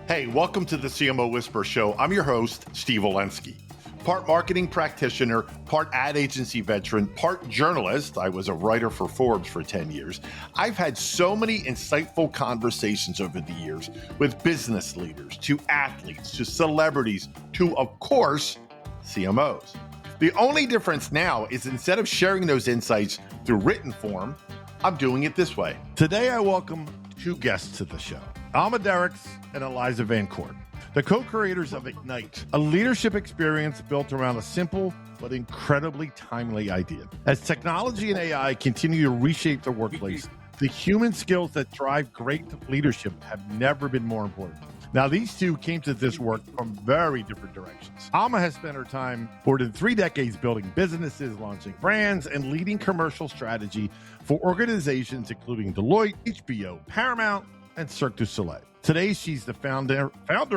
Hey, welcome to the CMO Whisper Show. I'm your host, Steve Olensky. Part marketing practitioner, part ad agency veteran, part journalist. I was a writer for Forbes for 10 years. I've had so many insightful conversations over the years with business leaders, to athletes, to celebrities, to, of course, CMOs. The only difference now is instead of sharing those insights through written form, I'm doing it this way. Today, I welcome two guests to the show, Alma Derricks and Eliza VanCort, the co-creators of Ignite, a leadership experience built around a simple but incredibly timely idea. As technology and AI continue to reshape the workplace, the human skills that drive great leadership have never been more important. Now, these two came to this work from very different directions. Alma has spent her time more than 3 decades building businesses, launching brands, and leading commercial strategy for organizations including Deloitte, HBO, Paramount, and Cirque du Soleil. Today, she's the founder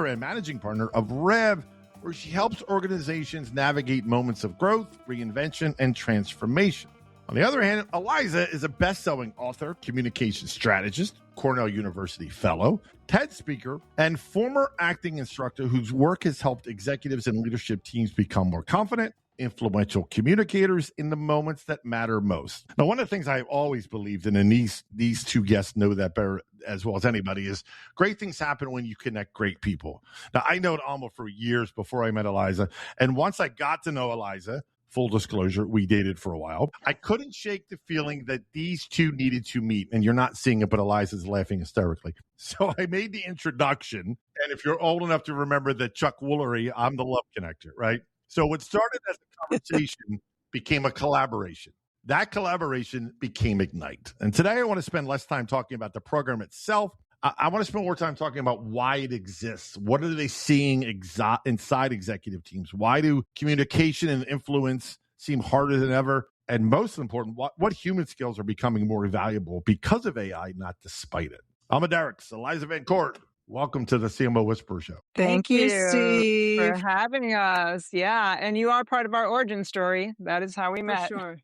and managing partner of Rev, where she helps organizations navigate moments of growth, reinvention, and transformation. On the other hand, Eliza is a best-selling author, communication strategist, Cornell University Fellow, TED speaker, and former acting instructor whose work has helped executives and leadership teams become more confident, influential communicators in the moments that matter most. Now, one of the things I've always believed in, and these two guests know that better as well as anybody, is great things happen when you connect great people. Now, I know Alma for years before I met Eliza, and once I got to know Eliza, full disclosure, we dated for a while, I couldn't shake the feeling that these two needed to meet. And you're not seeing it, but Eliza's laughing hysterically. So I made the introduction. And if you're old enough to remember the Chuck Woolery, I'm the love connector, right? So what started as a conversation became a collaboration. That collaboration became Ignite. And today I want to spend less time talking about the program itself. I want to spend more time talking about why it exists. What are they seeing inside executive teams? Why do communication and influence seem harder than ever? And most important, what human skills are becoming more valuable because of AI, not despite it? Alma Derricks, Eliza VanCort, welcome to the CMO Whisper Show. Thank you, Steve, for having us. Yeah, and you are part of our origin story. That is how we met. For sure.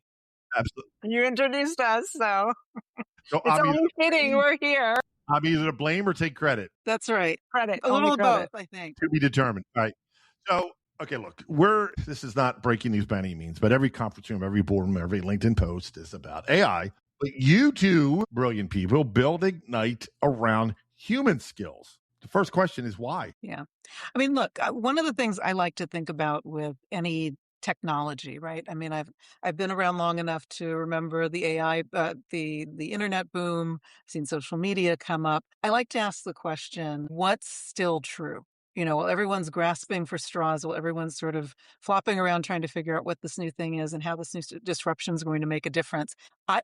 Absolutely. You introduced us, so So it's only fitting we're here. I'm either to blame or take credit. That's right. Credit. A little of credit. both, I think. To be determined. All right. So, okay, look, this is not breaking news by any means, but every conference room, every boardroom, every LinkedIn post is about AI. But you two brilliant people build Ignite around human skills. The first question is why? Yeah. I mean, look, one of the things I like to think about with any technology, right? I mean, I've been around long enough to remember the AI, the internet boom, seen social media come up. I like to ask the question, what's still true? While everyone's grasping for straws, while everyone's sort of flopping around trying to figure out what this new thing is and how this new disruption is going to make a difference.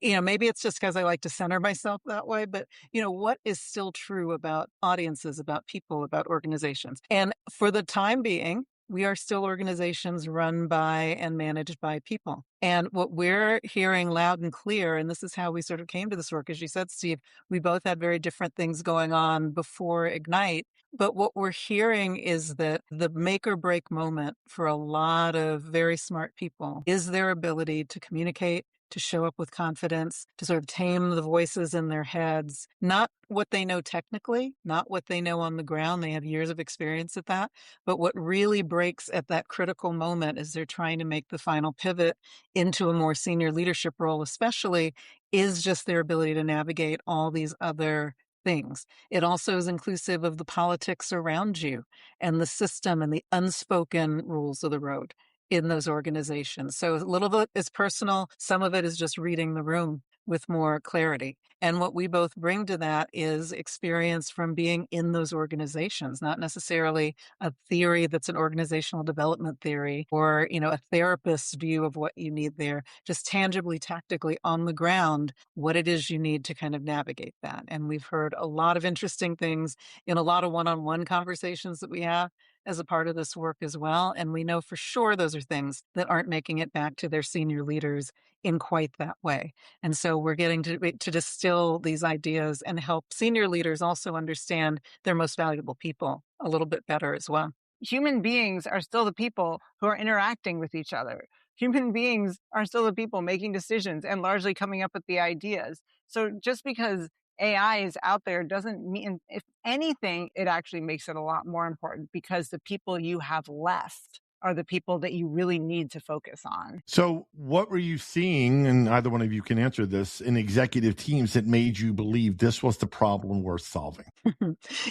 Maybe it's just because I like to center myself that way, but what is still true about audiences, about people, about organizations? And for the time being, we are still organizations run by and managed by people. And what we're hearing loud and clear, and this is how we sort of came to this work, as you said, Steve, we both had very different things going on before Ignite. But what we're hearing is that the make or break moment for a lot of very smart people is their ability to communicate, to show up with confidence, to sort of tame the voices in their heads, not what they know technically, not what they know on the ground. They have years of experience at that. But what really breaks at that critical moment as they're trying to make the final pivot into a more senior leadership role, especially, is just their ability to navigate all these other things. It also is inclusive of the politics around you and the system and the unspoken rules of the road in those organizations. So a little bit is personal. Some of it is just reading the room with more clarity. And what we both bring to that is experience from being in those organizations, not necessarily a theory that's an organizational development theory or, a therapist's view of what you need there, just tangibly, tactically on the ground, what it is you need to kind of navigate that. And we've heard a lot of interesting things in a lot of one-on-one conversations that we have as a part of this work as well. And we know for sure those are things that aren't making it back to their senior leaders in quite that way. And so we're getting to distill these ideas and help senior leaders also understand their most valuable people a little bit better as well. Human beings are still the people who are interacting with each other. Human beings are still the people making decisions and largely coming up with the ideas. So just because AI is out there doesn't mean, if anything, it actually makes it a lot more important because the people you have left are the people that you really need to focus on. So, what were you seeing, and either one of you can answer this, in executive teams that made you believe this was the problem worth solving?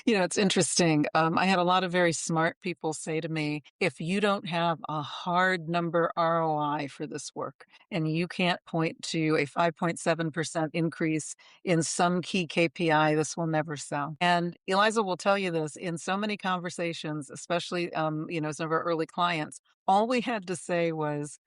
It's interesting. I had a lot of very smart people say to me, if you don't have a hard number ROI for this work and you can't point to a 5.7% increase in some key KPI, this will never sell. And Eliza will tell you this in so many conversations, especially, some of our early clients, all we had to say was,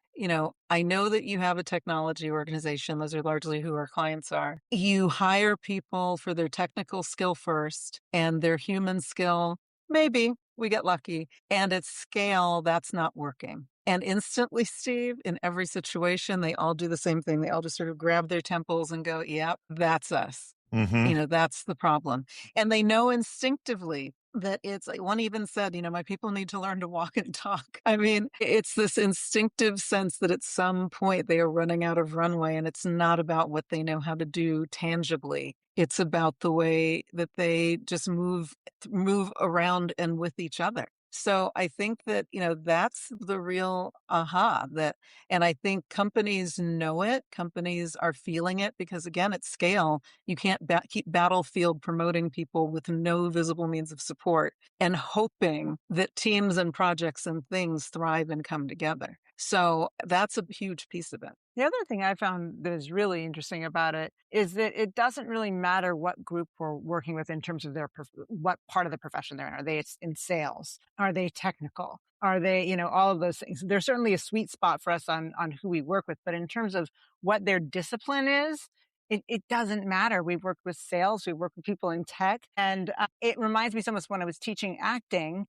I know that you have a technology organization. Those are largely who our clients are. You hire people for their technical skill first and their human skill. Maybe we get lucky. And at scale, that's not working. And instantly, Steve, in every situation, they all do the same thing. They all just sort of grab their temples and go, yep, that's us. Mm-hmm. That's the problem. And they know instinctively that it's like one even said, my people need to learn to walk and talk. I mean, it's this instinctive sense that at some point they are running out of runway, and it's not about what they know how to do tangibly. It's about the way that they just move around and with each other. So I think that, that's the real aha and I think companies know it. Companies are feeling it because, again, at scale, you can't keep battlefield promoting people with no visible means of support and hoping that teams and projects and things thrive and come together. So that's a huge piece of it. The other thing I found that is really interesting about it is that it doesn't really matter what group we're working with in terms of what part of the profession they're in. Are they in sales? Are they technical? Are they, all of those things? There's certainly a sweet spot for us on who we work with, but in terms of what their discipline is, it doesn't matter. We've worked with sales, we've worked with people in tech, and it reminds me so much when I was teaching acting.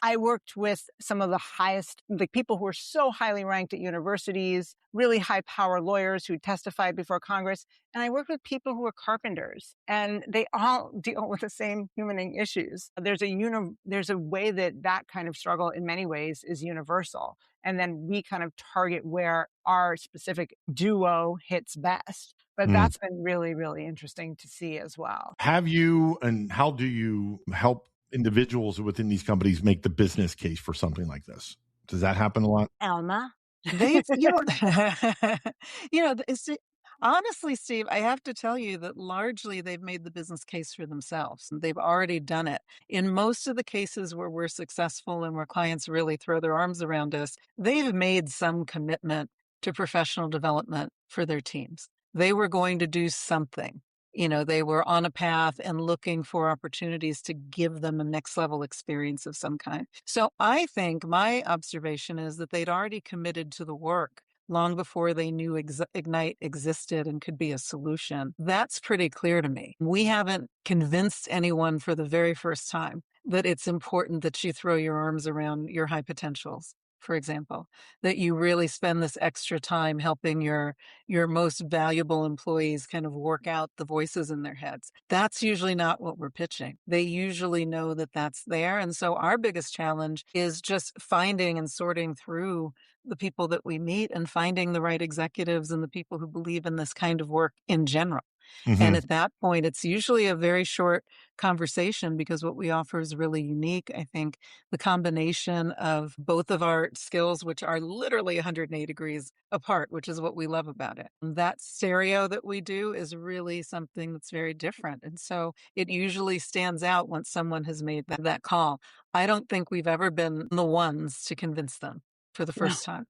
I worked with some of the highest, people who were so highly ranked at universities, really high power lawyers who testified before Congress. And I worked with people who were carpenters, and they all deal with the same human issues. There's a way that kind of struggle in many ways is universal. And then we kind of target where our specific duo hits best. But that's been really, really interesting to see as well. Have you, and how do you help individuals within these companies make the business case for something like this? Does that happen a lot? Alma? They've, honestly, Steve, I have to tell you that largely they've made the business case for themselves. They've already done it. In most of the cases where we're successful and where clients really throw their arms around us, they've made some commitment to professional development for their teams. They were going to do something. They were on a path and looking for opportunities to give them a next level experience of some kind. So I think my observation is that they'd already committed to the work long before they knew Ignite existed and could be a solution. That's pretty clear to me. We haven't convinced anyone for the very first time that it's important that you throw your arms around your high potentials, for example, that you really spend this extra time helping your most valuable employees kind of work out the voices in their heads. That's usually not what we're pitching. They usually know that that's there. And so our biggest challenge is just finding and sorting through the people that we meet and finding the right executives and the people who believe in this kind of work in general. And at that point, it's usually a very short conversation because what we offer is really unique. I think the combination of both of our skills, which are literally 180 degrees apart, which is what we love about it. That stereo that we do is really something that's very different. And so it usually stands out once someone has made that call. I don't think we've ever been the ones to convince them for the first time.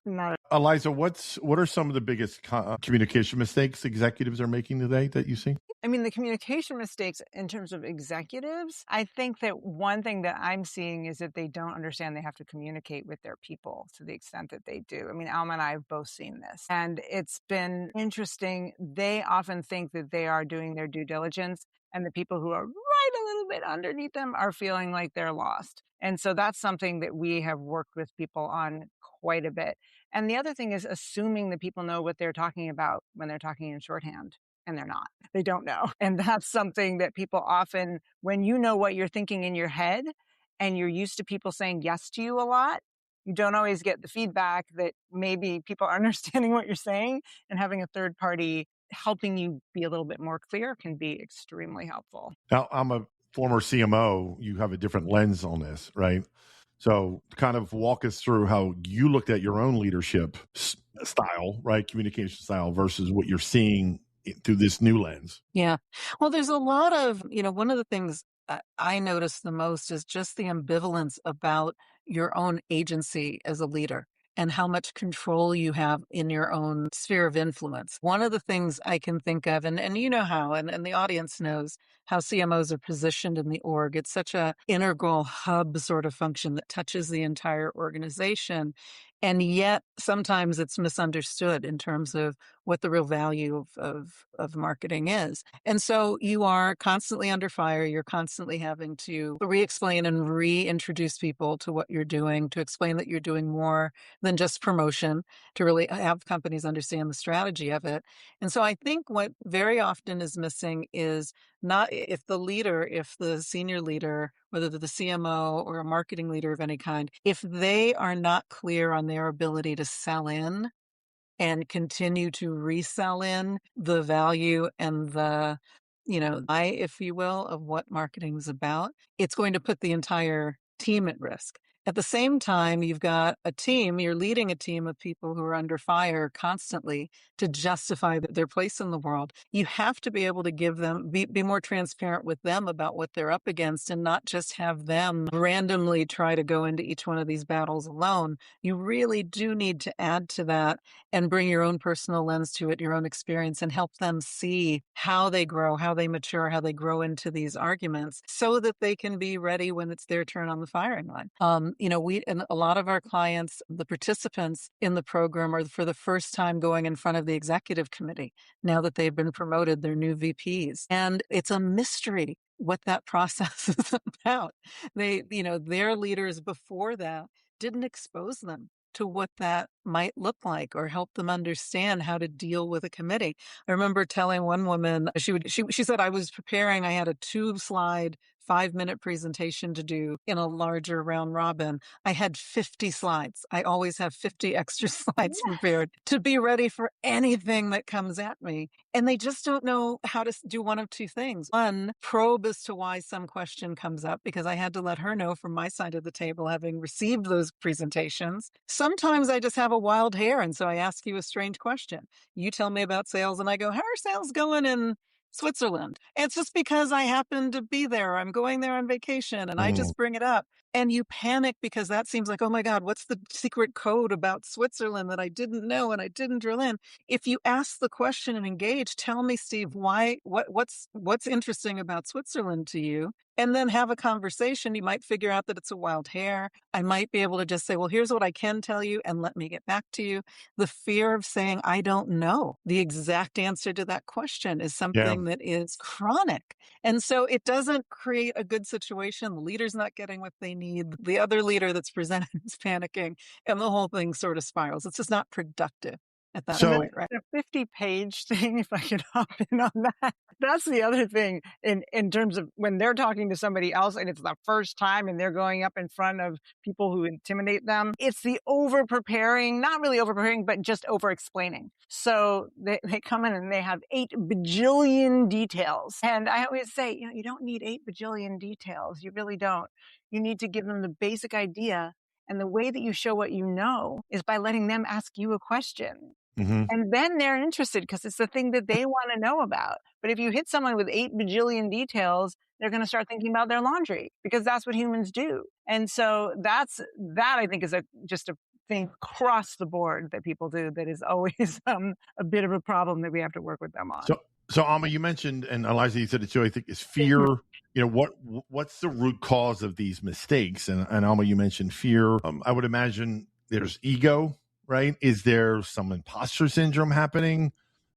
Not Eliza, what are some of the biggest communication mistakes executives are making today that you see? I mean, the communication mistakes in terms of executives, I think that one thing that I'm seeing is that they don't understand they have to communicate with their people to the extent that they do. I mean, Alma and I have both seen this, and it's been interesting. They often think that they are doing their due diligence, and the people who are right a little bit underneath them are feeling like they're lost. And so that's something that we have worked with people on quite a bit. And the other thing is assuming that people know what they're talking about when they're talking in shorthand. And they're not. They don't know. And that's something that people often, when you know what you're thinking in your head and you're used to people saying yes to you a lot, you don't always get the feedback that maybe people are understanding what you're saying, and having a third party helping you be a little bit more clear can be extremely helpful. Now, I'm a former CMO. You have a different lens on this, right? So, kind of walk us through how you looked at your own leadership style, right? Communication style versus what you're seeing through this new lens. Yeah. Well, there's a lot of, one of the things I notice the most is just the ambivalence about your own agency as a leader and how much control you have in your own sphere of influence. One of the things I can think of, and you know how, and the audience knows how CMOs are positioned in the org. It's such a integral hub sort of function that touches the entire organization. And yet sometimes it's misunderstood in terms of what the real value of marketing is. And so you are constantly under fire. You're constantly having to re-explain and reintroduce people to what you're doing, to explain that you're doing more than just promotion, to really have companies understand the strategy of it. And so I think what very often is missing is not if the senior leader, whether they're the CMO or a marketing leader of any kind, if they are not clear on their ability to sell in and continue to resell in the value and the, if you will, of what marketing is about, it's going to put the entire team at risk. At the same time, you've got a team, you're leading a team of people who are under fire constantly to justify their place in the world. You have to be able to give them, be more transparent with them about what they're up against and not just have them randomly try to go into each one of these battles alone. You really do need to add to that and bring your own personal lens to it, your own experience, and help them see how they grow, how they mature, how they grow into these arguments so that they can be ready when it's their turn on the firing line. We and a lot of our clients, the participants in the program are for the first time going in front of the executive committee now that they've been promoted, they're new VPs. And it's a mystery what that process is about. Their leaders before that didn't expose them to what that might look like or help them understand how to deal with a committee. I remember telling one woman, she said, I was preparing, I had a 2-slide 5-minute presentation to do in a larger round robin. I had 50 slides. I always have 50 extra slides prepared to be ready for anything that comes at me. And they just don't know how to do one of two things. One, probe as to why some question comes up, because I had to let her know from my side of the table, having received those presentations. Sometimes I just have a wild hair. And so I ask you a strange question. You tell me about sales and I go, how are sales going in Switzerland? It's just because I happen to be there. I'm going there on vacation and I just bring it up. And you panic because that seems like, oh my God, what's the secret code about Switzerland that I didn't know and I didn't drill in? If you ask the question and engage, tell me, Steve, what's interesting about Switzerland to you? And then have a conversation. You might figure out that it's a wild hair. I might be able to just say, well, here's what I can tell you and let me get back to you. The fear of saying, I don't know the exact answer to that question is something that is chronic. And so it doesn't create a good situation. The leader's not getting what they need. The other leader that's presented is panicking and the whole thing sort of spirals. It's just not productive at that point, right? The 50-page thing, if I could hop in on that, that's the other thing in terms of when they're talking to somebody else and it's the first time and they're going up in front of people who intimidate them. It's the over-preparing, not really over-preparing, but just over-explaining. So they come in and they have 8 bajillion details. And I always say, you don't need 8 bajillion details. You really don't. You need to give them the basic idea. And the way that you show what you know is by letting them ask you a question. And then they're interested because it's the thing that they want to know about. But if you hit someone with 8 bajillion details, they're going to start thinking about their laundry because that's what humans do. And so that I think is just a thing across the board that people do that is always a bit of a problem that we have to work with them on. So Alma, you mentioned, and Eliza, you said it too, I think, is fear. What's the root cause of these mistakes? And Alma, you mentioned fear. I would imagine there's ego, right? Is there some imposter syndrome happening?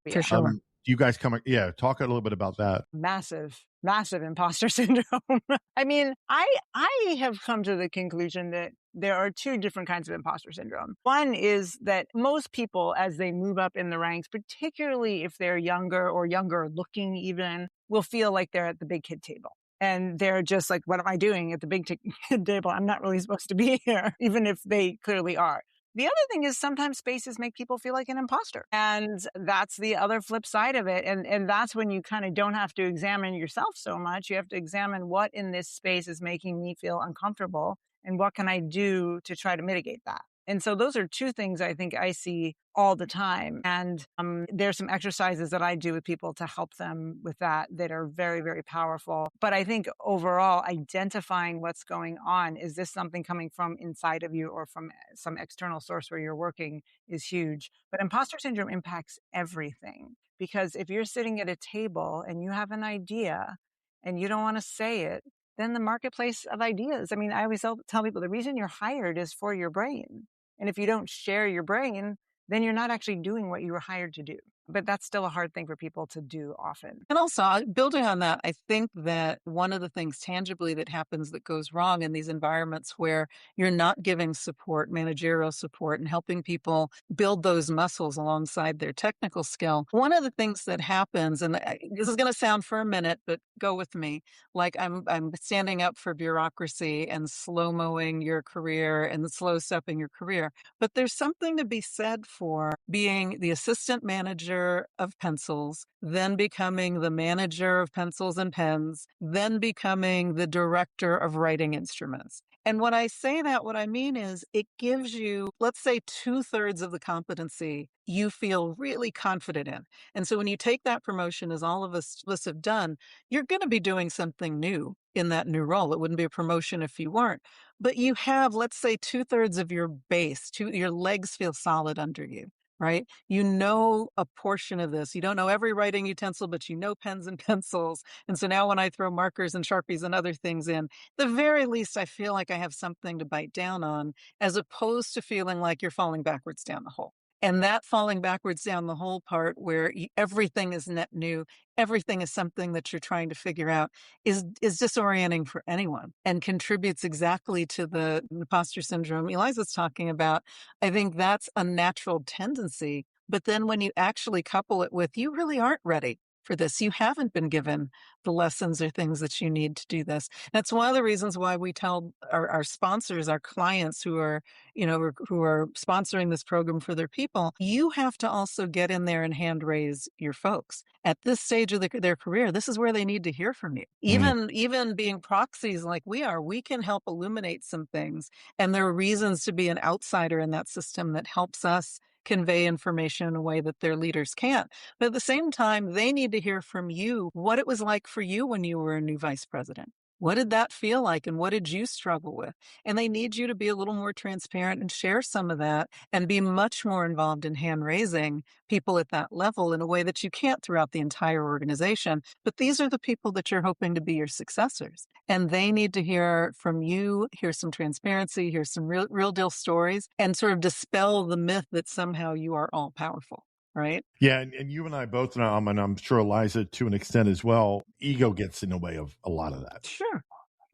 For sure. Do you guys talk a little bit about that? Massive imposter syndrome. I mean, I have come to the conclusion that there are 2 different kinds of imposter syndrome. One is that most people, as they move up in the ranks, particularly if they're younger or younger looking even, will feel like they're at the big kid table. And they're just like, what am I doing at the big kid table? I'm not really supposed to be here, even if they clearly are. The other thing is sometimes spaces make people feel like an imposter. And that's the other flip side of it. And that's when you kind of don't have to examine yourself so much. You have to examine what in this space is making me feel uncomfortable and what can I do to try to mitigate that. And so those are two things I think I see all the time. And there's some exercises that I do with people to help them with that are very, very powerful. But I think overall, identifying what's going on, is this something coming from inside of you or from some external source where you're working, is huge. But imposter syndrome impacts everything. Because if you're sitting at a table and you have an idea and you don't want to say it, then the marketplace of ideas. I mean, I always tell people the reason you're hired is for your brain. And if you don't share your brain, then you're not actually doing what you were hired to do. But that's still a hard thing for people to do often. And also, building on that, I think that one of the things tangibly that happens that goes wrong in these environments where you're not giving support, managerial support, and helping people build those muscles alongside their technical skill, one of the things that happens, and this is going to sound for a minute, but go with me, like I'm standing up for bureaucracy and slow-mowing your career and slow-stepping your career. But there's something to be said for being the assistant manager of pencils, then becoming the manager of pencils and pens, then becoming the director of writing instruments. And when I say that, what I mean is it gives you, let's say, 2/3 of the competency you feel really confident in. And so when you take that promotion, as all of us have done, you're going to be doing something new in that new role. It wouldn't be a promotion if you weren't. But you have, let's say, 2/3 of your base, your legs feel solid under you. Right? You know a portion of this. You don't know every writing utensil, but you know pens and pencils. And so now when I throw markers and Sharpies and other things in, the very least I feel like I have something to bite down on, as opposed to feeling like you're falling backwards down the hole. And that falling backwards down the hole part where everything is net new, everything is something that you're trying to figure out is disorienting for anyone and contributes exactly to the imposter syndrome Eliza's talking about. I think that's a natural tendency. But then when you actually couple it with, you really aren't ready for this. You haven't been given the lessons or things that you need to do this. That's one of the reasons why we tell our sponsors, our clients who are sponsoring this program for their people, you have to also get in there and hand raise your folks. At this stage of their career, this is where they need to hear from you. Even being proxies like we are, we can help illuminate some things. And there are reasons to be an outsider in that system that helps us convey information in a way that their leaders can't. But at the same time, they need to hear from you what it was like for you when you were a new vice president. What did that feel like and what did you struggle with? And they need you to be a little more transparent and share some of that and be much more involved in hand raising people at that level in a way that you can't throughout the entire organization. But these are the people that you're hoping to be your successors. And they need to hear from you, hear some transparency, hear some real deal stories, and sort of dispel the myth that somehow you are all powerful. Right? Yeah, and you and I both know, and I'm sure Eliza to an extent as well, ego gets in the way of a lot of that. Sure.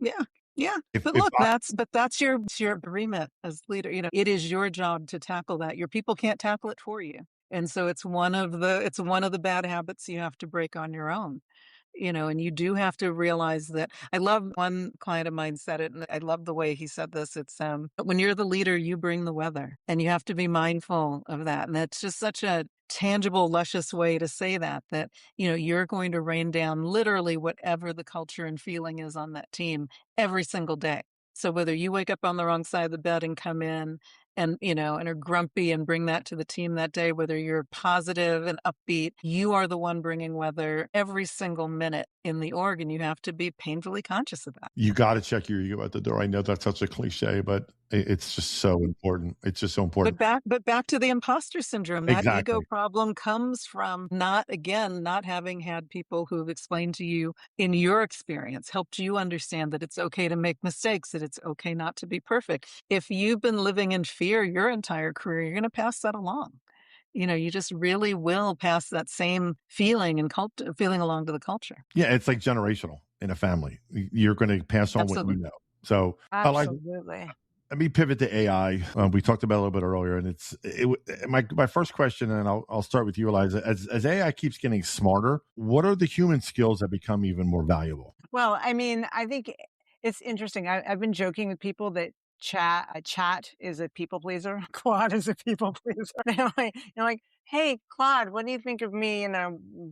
Yeah. Yeah. If But I- that's your remit as leader. It is your job to tackle that. Your people can't tackle it for you. And so it's one of the bad habits you have to break on your own. And you do have to realize that. I love one client of mine said it, and I love the way he said this. It's when you're the leader, you bring the weather, and you have to be mindful of that. And that's just such a tangible, luscious way to say that you're going to rain down literally whatever the culture and feeling is on that team every single day. So whether you wake up on the wrong side of the bed and come in and are grumpy and bring that to the team that day, whether you're positive and upbeat, you are the one bringing weather every single minute in the org, and you have to be painfully conscious of that. You got to check your ego at the door. I know that's such a cliche, but it's just so important. It's just so important. But back to the imposter syndrome. That Exactly. ego problem comes from not having had people who have explained to you in your experience, helped you understand that it's okay to make mistakes, that it's okay not to be perfect. If you've been living in fear your entire career, you're going to pass that along. You just really will pass that same feeling and feeling along to the culture. Yeah, it's like generational in a family. You're going to pass on Absolutely. what you know. So Absolutely. let me pivot to AI. We talked about it a little bit earlier, and my first question, and I'll start with you, Eliza. As AI keeps getting smarter, what are the human skills that become even more valuable? Well, I mean, I think it's interesting. I've been joking with people that Chat is a people pleaser. Claude is a people pleaser. They're like, hey, Claude, what do you think of me,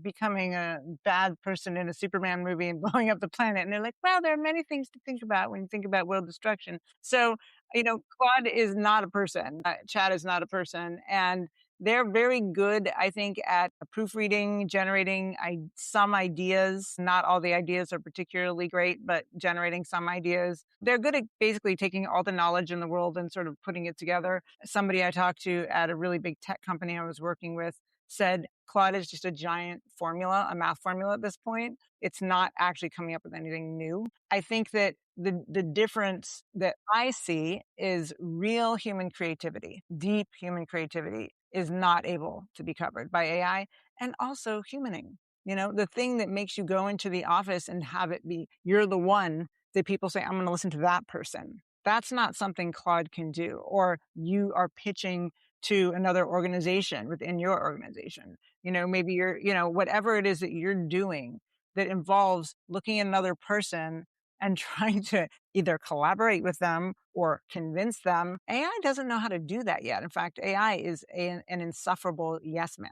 becoming a bad person in a Superman movie and blowing up the planet? And they're like, well, there are many things to think about when you think about world destruction. So, Claude is not a person. Chat is not a person. And they're very good, I think, at proofreading, generating some ideas. Not all the ideas are particularly great, but generating some ideas. They're good at basically taking all the knowledge in the world and sort of putting it together. Somebody I talked to at a really big tech company I was working with said Claude is just a giant formula, a math formula at this point. It's not actually coming up with anything new. I think that the difference that I see is real human creativity, deep human creativity is not able to be covered by AI, and also humaning. The thing that makes you go into the office and have it be, you're the one that people say, I'm going to listen to that person. That's not something Claude can do. Or you are pitching to another organization within your organization. Maybe whatever it is that you're doing that involves looking at another person and trying to either collaborate with them or convince them. AI doesn't know how to do that yet. In fact, AI is an insufferable yes man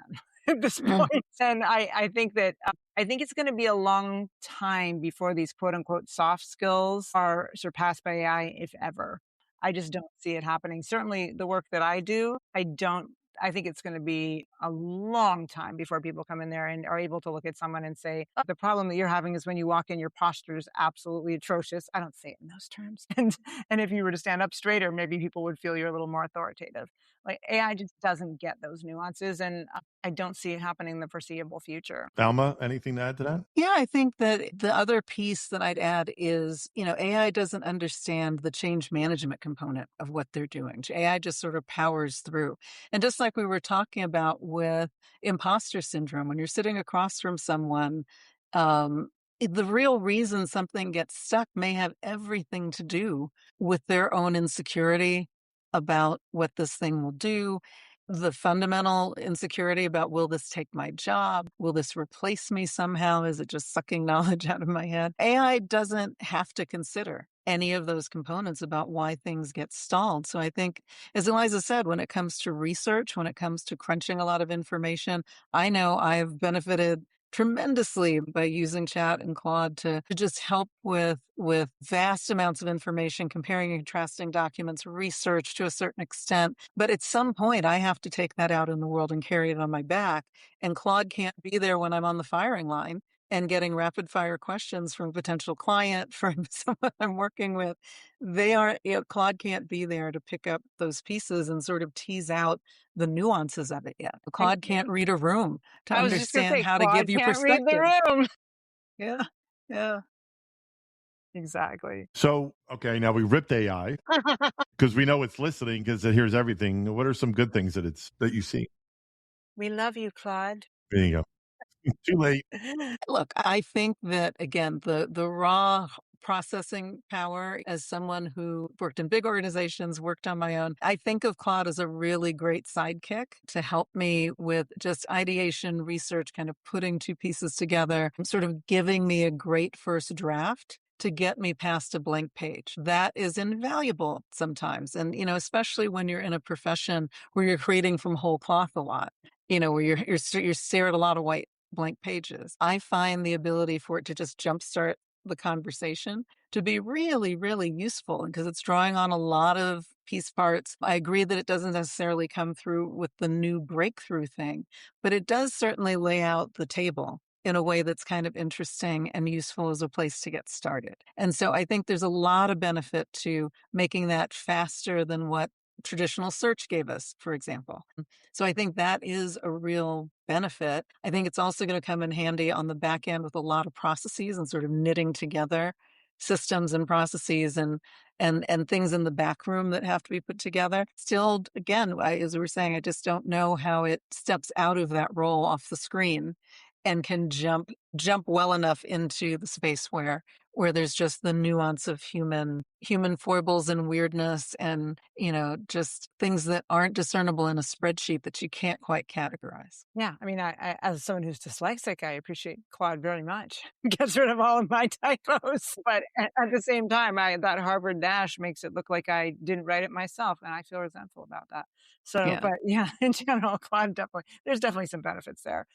at this point. And I think that I think it's going to be a long time before these quote unquote soft skills are surpassed by AI, if ever. I just don't see it happening. Certainly the work that I do, I think it's going to be a long time before people come in there and are able to look at someone and say, oh, the problem that you're having is when you walk in, your posture is absolutely atrocious. I don't say it in those terms. And if you were to stand up straighter, maybe people would feel you're a little more authoritative. Like AI just doesn't get those nuances. And I don't see it happening in the foreseeable future. Alma, anything to add to that? Yeah, I think that the other piece that I'd add is, AI doesn't understand the change management component of what they're doing. AI just sort of powers through. And just like we were talking about with imposter syndrome, when you're sitting across from someone, the real reason something gets stuck may have everything to do with their own insecurity about what this thing will do, the fundamental insecurity about, will this take my job? Will this replace me somehow? Is it just sucking knowledge out of my head? AI doesn't have to consider any of those components about why things get stalled. So I think, as Eliza said, when it comes to research, when it comes to crunching a lot of information, I know I've benefited tremendously by using Chat and Claude to just help with vast amounts of information, comparing and contrasting documents, research to a certain extent. But at some point, I have to take that out in the world and carry it on my back. And Claude can't be there when I'm on the firing line and getting rapid fire questions from a potential client, from someone I'm working with. Claude can't be there to pick up those pieces and sort of tease out the nuances of it yet. Claude can't read a room to I was just going to understand say, how to Claude give you can't read perspective. the room. Yeah. Yeah. Exactly. So, okay, now we ripped AI because we know it's listening because it hears everything. What are some good things that you see? We love you, Claude. There you go. Too late. Look, I think that, again, the raw processing power, as someone who worked in big organizations, worked on my own, I think of Claude as a really great sidekick to help me with just ideation, research, kind of putting two pieces together, sort of giving me a great first draft to get me past a blank page. That is invaluable sometimes. And, especially when you're in a profession where you're creating from whole cloth a lot, where you stare at a lot of white blank pages. I find the ability for it to just jumpstart the conversation to be really, really useful because it's drawing on a lot of piece parts. I agree that it doesn't necessarily come through with the new breakthrough thing, but it does certainly lay out the table in a way that's kind of interesting and useful as a place to get started. And so I think there's a lot of benefit to making that faster than what traditional search gave us, for example. So I think that is a real benefit. I think it's also going to come in handy on the back end with a lot of processes and sort of knitting together systems and processes and things in the back room that have to be put together. Still, again, as we were saying, I just don't know how it steps out of that role off the screen and can jump well enough into the space where where there's just the nuance of human foibles and weirdness and, just things that aren't discernible in a spreadsheet that you can't quite categorize. Yeah, I mean, I as someone who's dyslexic, I appreciate Claude very much. Gets rid of all of my typos, but at the same time, that Harvard dash makes it look like I didn't write it myself, and I feel resentful about that. So, Yeah. but yeah, in general, Claude there's definitely some benefits there.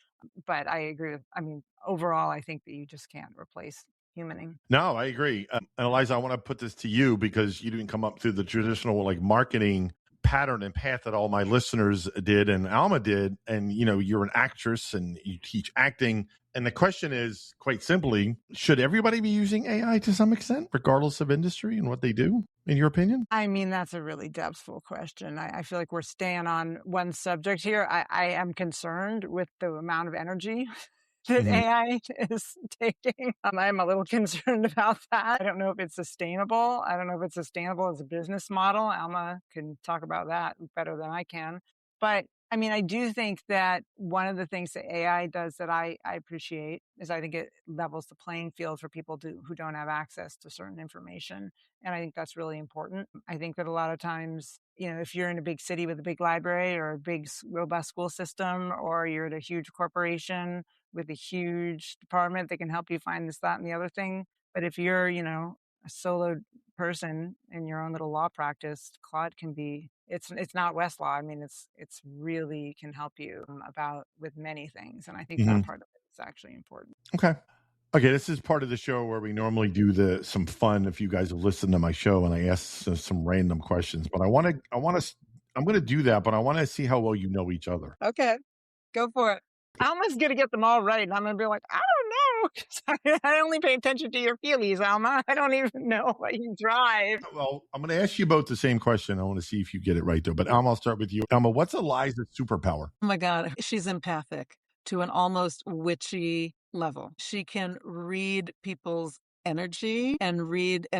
But I agree I mean, overall, I think that you just can't replace humaning. No, I agree. And Eliza, I want to put this to you because you didn't come up through the traditional like marketing pattern and path that all my listeners did and Alma did. And, you're an actress and you teach acting. And the question is, quite simply, should everybody be using AI to some extent, regardless of industry and what they do, in your opinion? I mean, that's a really depthful question. I feel like we're staying on one subject here. I am concerned with the amount of energy that AI is taking. I'm a little concerned about that. I don't know if it's sustainable. I don't know if it's sustainable as a business model. Alma can talk about that better than I can. But I mean, I do think that one of the things that AI does that I appreciate is I think it levels the playing field for people who don't have access to certain information. And I think that's really important. I think that a lot of times, if you're in a big city with a big library or a big, robust school system, or you're at a huge corporation with a huge department that can help you find this, that, and the other thing. But if you're, a solo person in your own little law practice, Claude can be, it's not Westlaw. I mean, it's really can help you with many things. And I think that part of it is actually important. Okay. Okay, this is part of the show where we normally do some fun. If you guys have listened to my show, and I ask some random questions, but I'm going to do that, but I want to see how well you know each other. Okay, go for it. Alma's going to get them all right. And I'm going to be like, I don't know. I only pay attention to your feelies, Alma. I don't even know what you drive. Well, I'm going to ask you both the same question. I want to see if you get it right, though. But Alma, I'll start with you. Alma, what's Eliza's superpower? Oh my God, she's empathic to an almost witchy level. She can read people's energy and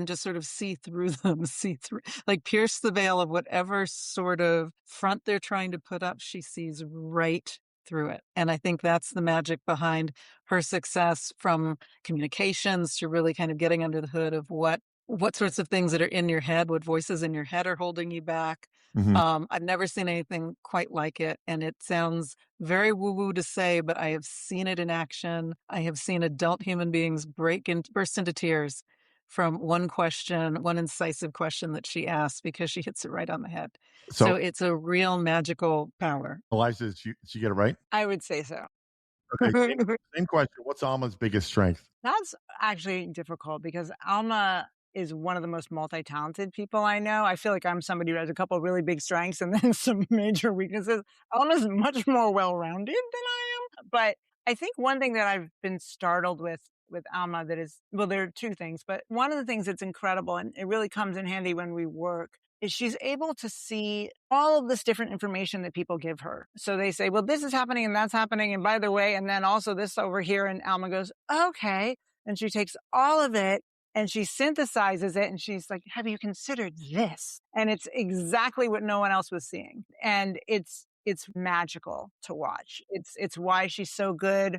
just sort of see through them, like pierce the veil of whatever sort of front they're trying to put up. She sees right through it. And I think that's the magic behind her success, from communications to really kind of getting under the hood of what sorts of things that are in your head, what voices in your head are holding you back. I've never seen anything quite like it. And it sounds very woo-woo to say, but I have seen it in action. I have seen adult human beings burst into tears from one incisive question that she asks, because she hits it right on the head. So it's a real magical power. Eliza, did she get it right? I would say so. Okay, same question. What's Alma's biggest strength? That's actually difficult because Alma is one of the most multi-talented people I know. I feel like I'm somebody who has a couple of really big strengths and then some major weaknesses. Alma's much more well-rounded than I am. But I think one thing that I've been startled with Alma that is, well, there are two things, but one of the things that's incredible, and it really comes in handy when we work, is she's able to see all of this different information that people give her. So they say, well, this is happening and that's happening. And by the way, and then also this over here. And Alma goes, okay. And she takes all of it and she synthesizes it. And she's like, have you considered this? And it's exactly what no one else was seeing. And it's magical to watch. It's why she's so good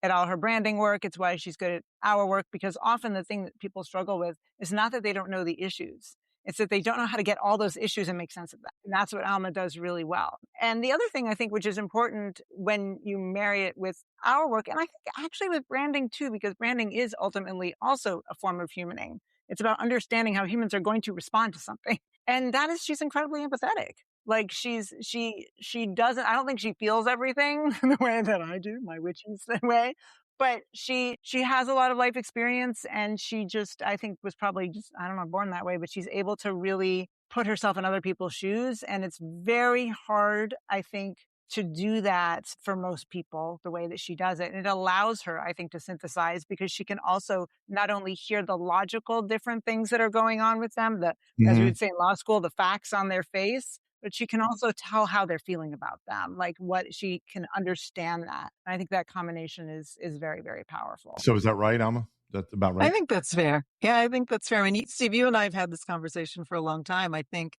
at all her branding work. It's why she's good at our work, because often the thing that people struggle with is not that they don't know the issues. It's that they don't know how to get all those issues and make sense of them. And that's what Alma does really well. And the other thing I think, which is important when you marry it with our work, and I think actually with branding too, because branding is ultimately also a form of humaning. It's about understanding how humans are going to respond to something. And that is, she's incredibly empathetic. Like she doesn't, I don't think she feels everything the way that I do, my witchy's way. But she has a lot of life experience, and she just, I think, was probably just, I don't know, born that way, but she's able to really put herself in other people's shoes. And it's very hard, I think, to do that for most people the way that she does it. And it allows her, I think, to synthesize, because she can also not only hear the logical different things that are going on with them, as we would say in law school, the facts on their face, but she can also tell how they're feeling about them, like what she can understand that. And I think that combination is very, very powerful. So is that right, Alma? That's about right. I think that's fair. Yeah, I think that's fair. I mean, Steve, you and I have had this conversation for a long time. I think,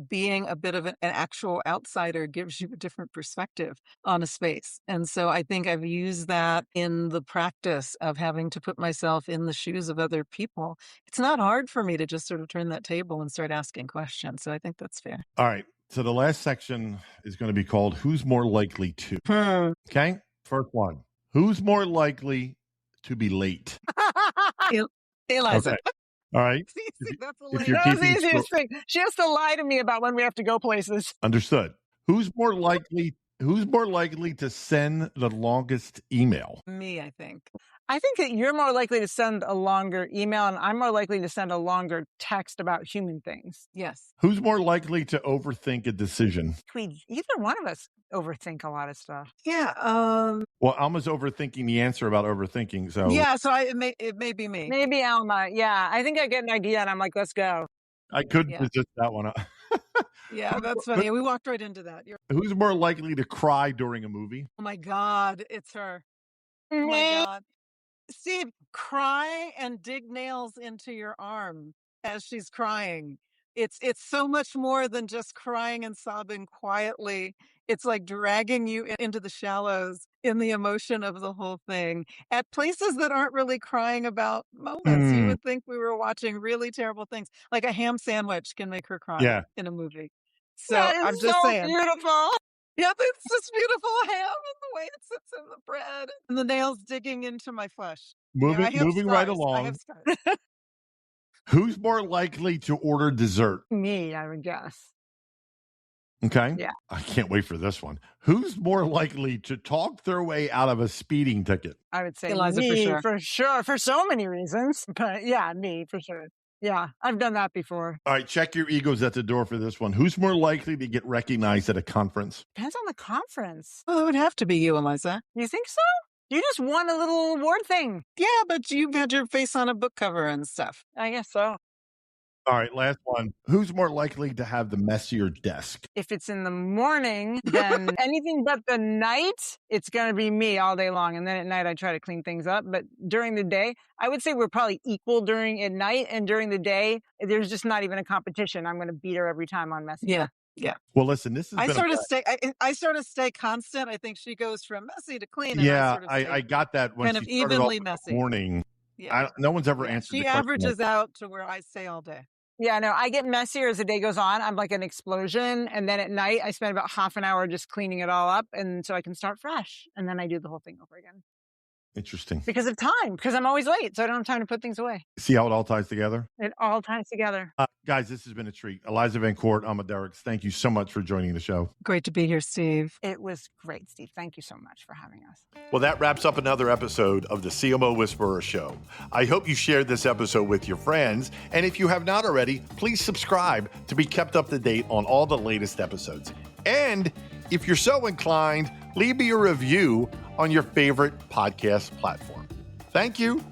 being a bit of an actual outsider gives you a different perspective on a space. And so I think I've used that in the practice of having to put myself in the shoes of other people. It's not hard for me to just sort of turn that table and start asking questions. So I think that's fair. All right. So the last section is going to be called Who's More Likely To? Okay. First one. Who's more likely to be late? Eliza. Okay. All right. That's If you're That was the keeping easiest thing. She has to lie to me about when we have to go places. Understood. Who's more likely to send the longest email? Me, I think. I think that you're more likely to send a longer email, and I'm more likely to send a longer text about human things. Yes. Who's more likely to overthink a decision? Either one of us overthink a lot of stuff. Yeah. Well, Alma's overthinking the answer about overthinking. So Yeah. So it may be me. Maybe Alma. Yeah, I think I get an idea, and I'm like, let's go. I couldn't resist that one. Yeah, that's funny. We walked right into that. Who's more likely to cry during a movie? Oh my God, it's her. Oh my God. Steve, cry and dig nails into your arm as she's crying. It's so much more than just crying and sobbing quietly. It's like dragging you into the shallows in the emotion of the whole thing at places that aren't really crying about moments. You would think we were watching really terrible things. Like a ham sandwich can make her cry in a movie. So I'm just saying. Beautiful. Yeah, it's this beautiful ham and the way it sits in the bread and the nails digging into my flesh. Moving right I along. have scars. Who's more likely to order dessert? Me, I would guess. Okay. Yeah. I can't wait for this one. Who's more likely to talk their way out of a speeding ticket? I would say Eliza, me, for sure. for so many reasons. But yeah, me, for sure. Yeah, I've done that before. All right, check your egos at the door for this one. Who's more likely to get recognized at a conference? Depends on the conference. Well, it would have to be you, Eliza. You think so? You just won a little award thing. Yeah, but you've had your face on a book cover and stuff. I guess so. All right, last one. Who's more likely to have the messier desk? If it's in the morning, then anything but the night, it's going to be me all day long. And then at night, I try to clean things up. But during the day, I would say we're probably equal at night. And during the day, there's just not even a competition. I'm going to beat her every time on messy. Yeah. Yeah. Well, listen, this is. I sort of stay constant. I think she goes from messy to clean. Yeah, and I got that when kind of evenly messy. Morning. Yeah. No one's ever answered. She averages out to where I stay all day. Yeah, no, I get messier as the day goes on. I'm like an explosion. And then at night, I spend about half an hour just cleaning it all up. And so I can start fresh. And then I do the whole thing over again. Interesting. Because of time, because I'm always late. So I don't have time to put things away. See how it all ties together? It all ties together. Guys, this has been a treat. Eliza VanCort, Alma Derricks, thank you so much for joining the show. Great to be here, Steve. It was great, Steve. Thank you so much for having us. Well, that wraps up another episode of the CMO Whisperer Show. I hope you shared this episode with your friends. And if you have not already, please subscribe to be kept up to date on all the latest episodes. And if you're so inclined, leave me a review on your favorite podcast platform. Thank you.